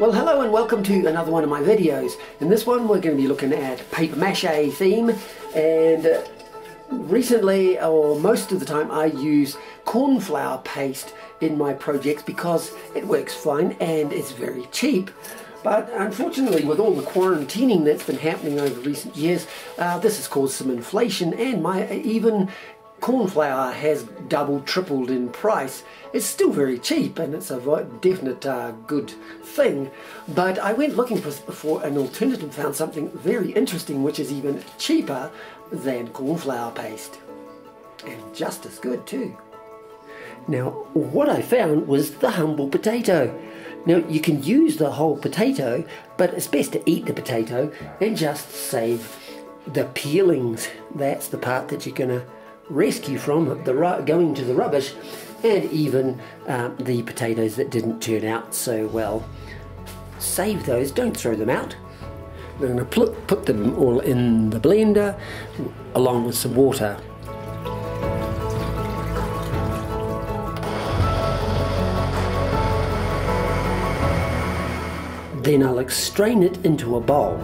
Well, hello and welcome to another one of my videos. In this one we're going to be looking at paper mache theme, and recently, or most of the time, I use corn flour paste in my projects because it works fine and it's very cheap. But unfortunately, with all the quarantining that's been happening over recent years, this has caused some inflation, and even corn flour has doubled, tripled in price. It's still very cheap and it's a definite good thing, but I went looking for an alternative and found something very interesting which is even cheaper than corn flour paste, and just as good too. Now, what I found was the humble potato. Now, you can use the whole potato, but it's best to eat the potato and just save the peelings. That's the part that you're going to rescue from going to the rubbish, and even the potatoes that didn't turn out so well. Save those, don't throw them out. We're going to put them all in the blender along with some water. Then I'll strain it into a bowl.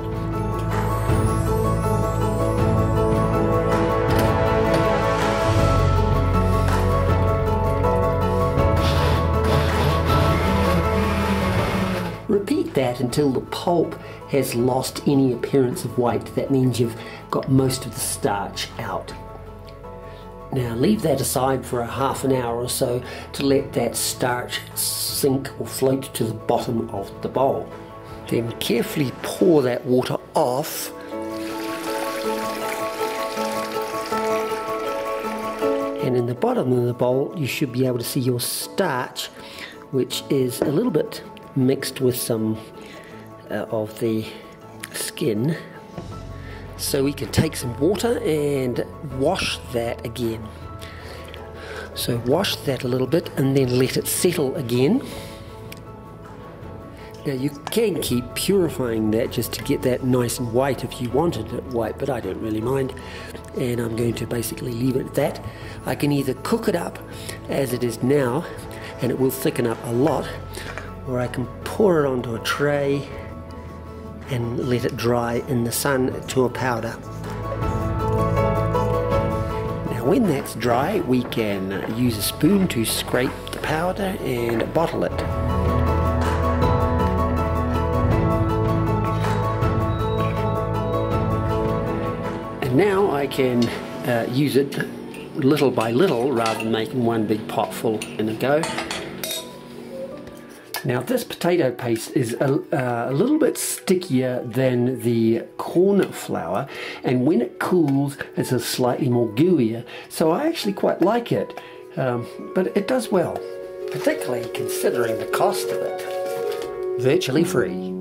Repeat that until the pulp has lost any appearance of white. That means you've got most of the starch out. Now leave that aside for a half an hour or so to let that starch sink or float to the bottom of the bowl. Then carefully pour that water off. And in the bottom of the bowl you should be able to see your starch, which is a little bit mixed with some of the skin. So we can take some water and wash that again. So wash that a little bit and then let it settle again. Now you can keep purifying that just to get that nice and white if you wanted it white, but I don't really mind, and I'm going to basically leave it at that. I can either cook it up as it is now and it will thicken up a lot, or I can pour it onto a tray and let it dry in the sun to a powder. Now when that's dry, we can use a spoon to scrape the powder and bottle it. And now I can use it little by little rather than making one big pot full in a go. Now this potato paste is a little bit stickier than the corn flour, and when it cools it's a slightly more gooier, so I actually quite like it, but it does well, particularly considering the cost of it. Virtually free.